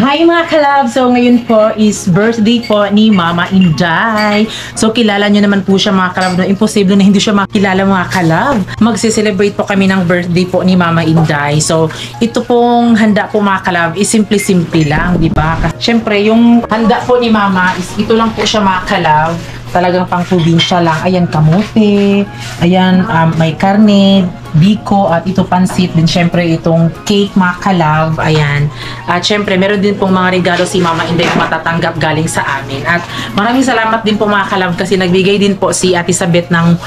Hi mga kalab! So ngayon po is birthday po ni Mama Inday. So kilala nyo naman po siya mga kalab. No? Imposible na hindi siya makilala mga kalab. Magse-celebrate po kami ng birthday po ni Mama Inday. So ito pong handa po mga kalab is simple-simple lang, di ba? Siyempre yung handa po ni Mama is ito lang po siya mga kalab. Talagang pang probinsya lang. Ayan, kamote. Ayan, may karne, biko, at ito pansit. Din syempre itong cake mga kalab. Ayan. At syempre meron din pong mga regalo si Mama Inday na matatanggap galing sa amin. At maraming salamat din po mga kalab kasi nagbigay din po si Ate Sabet ng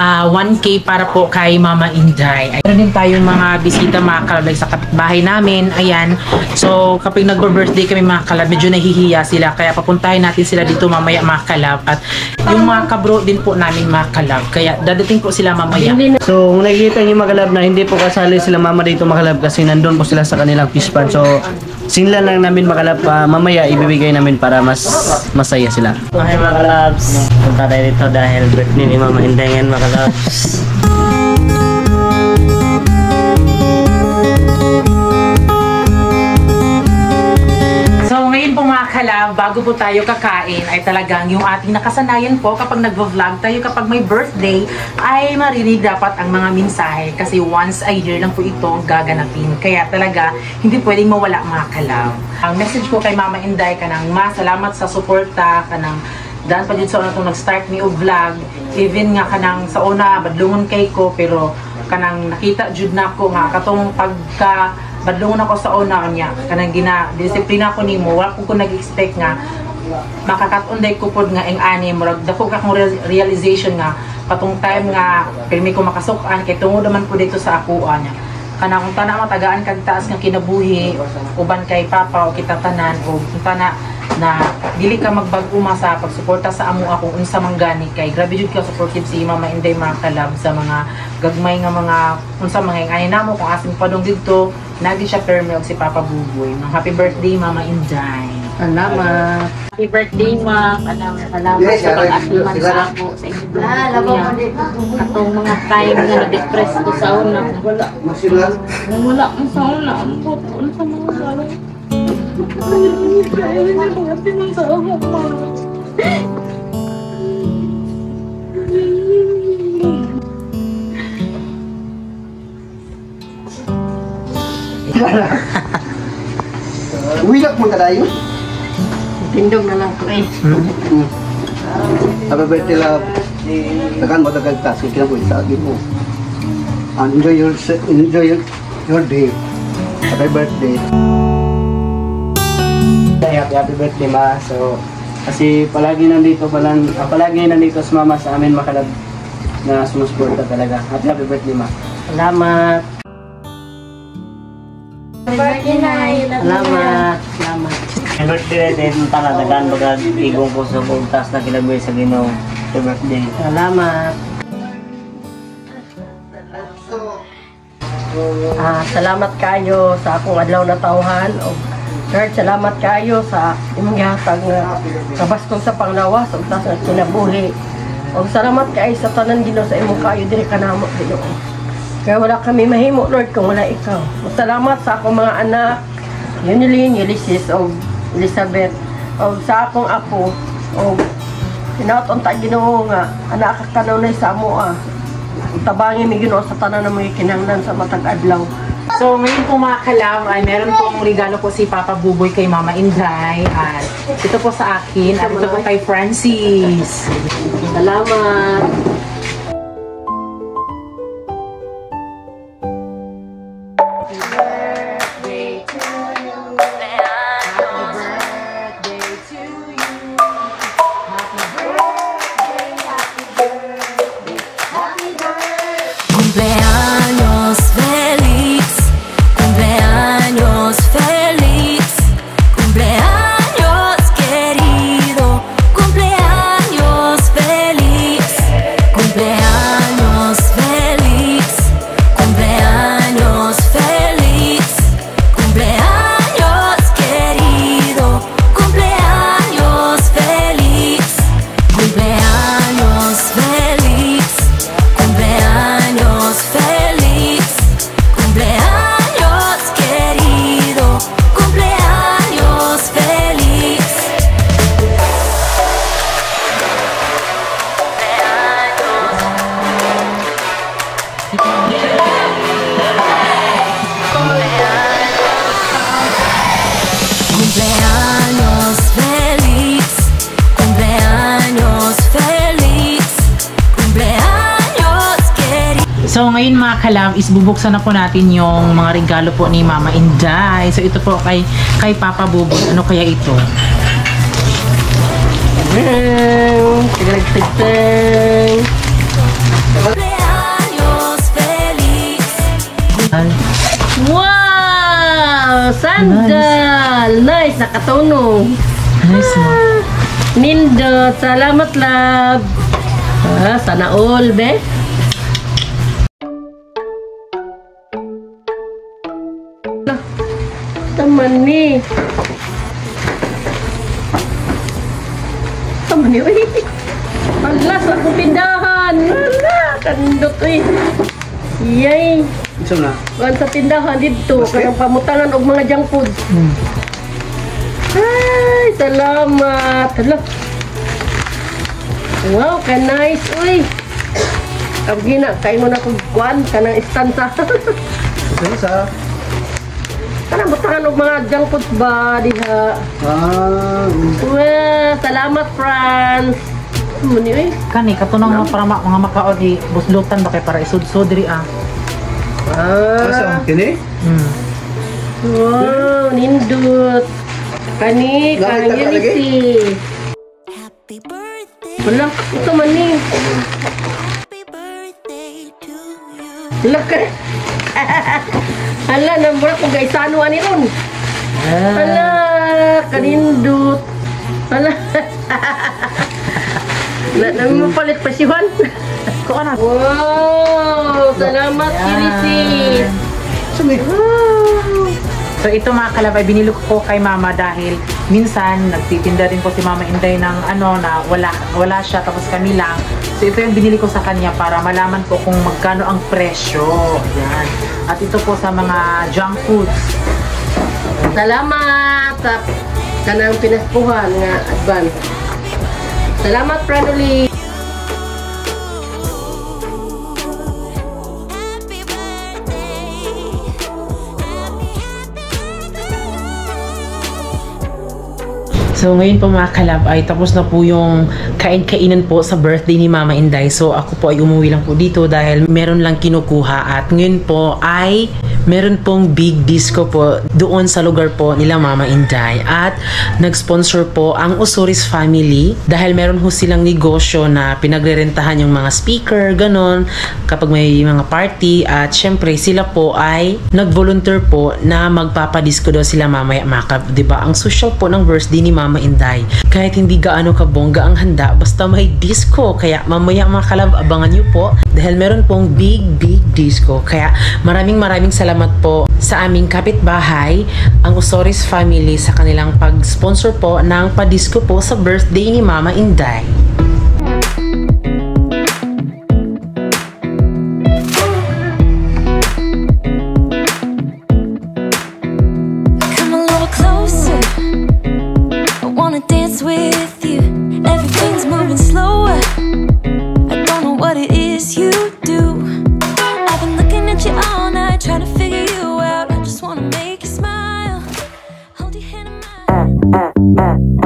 1K para po kay Mama Inday. Meron din tayong mga bisita mga kalab sa kapitbahay namin. Ayan. So kapag nagbo-birthday kami mga kalab, medyo nahihiya sila. Kaya papuntahin natin sila dito mamaya mga kalab. At yung mga kabro din po namin mga kalab. Kaya dadating po sila mamaya. So kung nakikita niyo mga kalab na hindi po kasali sila mama dito mga kalab kasi nandun po sila sa kanilang fish pan. So sinla lang namin mga kalab, mamaya ibibigay namin para mas masaya sila. Hi mga kalabs, punta tayo dito dahil birthday ni Mama Inday ngayon mga kalabs. Ngayon po mga kalab, bago po tayo kakain ay talagang yung ating nakasanayan po kapag nagvo-vlog tayo kapag may birthday ay marinig dapat ang mga mensahe kasi once a year lang po itong gaganapin. Kaya talaga hindi pwedeng mawala mga kalab. Ang message ko kay Mama Inday kanang salamat sa suporta kanang daan pa dito sa una itong nag-start ni o vlog. Even nga kanang sa una badlungon kay ko pero kanang nakita jud na ko nga katong pagka badlungon ako sa una niya kanang disiplina ko nimo wala ko nag-expect nga makakatunday ko pod nga ing ani murag dako ka kong realization nga patong time nga pirmi ko makasukan kay tungod naman po dito sa akuan niya kanang unta na matagaan kag taas nga kinabuhi uban kay papa o kita tanan o unta na dili ka magbag-uma sa pagsuporta sa amo akong unsa man gani kay grabe jud ka supportive si Mama Inday mga kalab sa mga gagmay nga mga unsa mga ingani namo kung asin padong didto nagi siya permi og si Papa Buboy. Happy birthday Mama Inday. Salamat. Happy birthday ma. Salamat sa pag-atiman sa ako sa inyo. Atong mga time nga na-depress ko sa una. Wala mo sa una. Ang puto sa mga salo. Kaya hindi pag-atiman sa ako ma. Uwiyak mo tayo? Tindog na lang ko eh. Happy birthday love. Tagan mo tagang task kinabuhi sa akin mo. Enjoy your day. Happy birthday. Happy birthday ma. So kasi palagi nandito si mama sa amin makalab na sumusuporta talaga. Happy birthday ma. Salamat. Salamat. Salamat. Happy birthday din taladagan baga igong ko sa buntas na kinabuhi sa Ginoo. Happy birthday. Salamat. Salamat kayo sa akong adlaw na tawhan o Lord, salamat kayo sa imong gihatag nga kabaston sa panglawas ug tas nga kinabuhi. Og salamat kayo sa tanan Ginoo sa imong kayo diri kanamo Ginoo. Kaya wala kami mahimo Lord kung wala ikaw. Salamat sa akong mga anak, Yunilin, Ulysses o Elizabeth o sa akong apo o pinaton ta Ginoo nga anak ka kanunay sa amo tabangin mi Ginoo sa tanan ng mga kinahanglan sa matag adlaw. So ngayon po mga kalab ay meron pong regalo po si Papa Buboy kay Mama Inday at ito po sa akin at ito po kay Francis. Salamat. Cumpleaños feliz, cumpleaños feliz, cumpleaños querido, cumpleaños feliz, ngayon mga kalab, is bubuksan na po natin yung mga regalo po ni Mama Inday. So ito po kay Papa Buboy. Ano kaya ito? Cumpleaños feliz. Wow! Sandal! Nice! Nakatunog. Nice mo. Nindot! Salamat, love! Sana all, be? Taman ni. Taman ni, uy. Alas, akong tindahan. Wala, kandot, uy. Yay. Isa na. Kuan sa tindahan dito, kanang pamutangan og mga junk food. Ay, salamat. Hala. Wow, ka nice, uy. Ang gina, kay mo na kong kuan, kanang istansa. Isa. Kanang butangan og mga junk food ba diha. Wow, salamat, Franz. Muni, uy. Kani, katunong mo para mga makao di buslutan ba kay para isud-sud diri ah. Kini? Wow, nindot. Kani, kanang Unity. Happy birthday, Wala, ito man ni. happy birthday to you. Wala ka. Hala, nambura ko guys, ano ani ron? Hala, kanindot. Hala. Namin mapalit pa si Juan. Ko ana. Wow, salamat, Kirisis. Wow. So ito mga kalab ay binili ko kay Mama dahil minsan nagtitinda din po si Mama Inday ng ano na wala siya tapos kami lang. So ito yung binili ko sa kanya para malaman po kung magkano ang presyo. Yan. At ito po sa mga junk foods. Salamat sa kanang pinaspuhan nga advance. Salamat, Pranoli. Happy birthday, So ngayon po mga kalab ay tapos na po yung kain-kainan po sa birthday ni Mama Inday. So ako po ay umuwi lang po dito dahil meron lang kinukuha at ngayon po ay meron pong big disco po doon sa lugar po nila Mama Inday. At nag-sponsor po ang Osoris family dahil meron ho silang negosyo na pinagre-rentahan yung mga speaker, ganon, kapag may mga party. At syempre sila po ay nag-volunteer po na magpapadisco daw sila mamaya makap. Diba? Ang social po ng birthday ni Mama Inday. Kahit hindi gaano kabongga ang handa, basta may disco. Kaya mamaya mga kalab, abangan nyo po dahil meron pong big disco. Kaya maraming salamat po sa aming kapitbahay, ang Osoris family, sa kanilang pag-sponsor po ng padisco po sa birthday ni Mama Inday. come a little closer. I wanna dance with you. Everything's moving slower. I don't know what it is you do. I've been looking at you all night, trying to figure you out. I just wanna make you smile. Hold your hand in mine.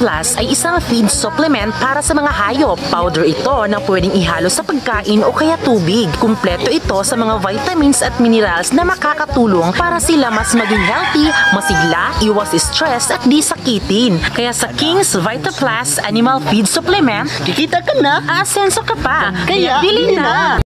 Plus ay isang feed supplement para sa mga hayop. Powder ito na pwedeng ihalo sa pagkain o kaya tubig. Kumpleto ito sa mga vitamins at minerals na makakatulong para sila mas maging healthy, masigla, iwas stress at di sakitin. Kaya sa King's Vita Plus Animal Feed Supplement, kikita ka na, asenso ka pa. Kaya bili na!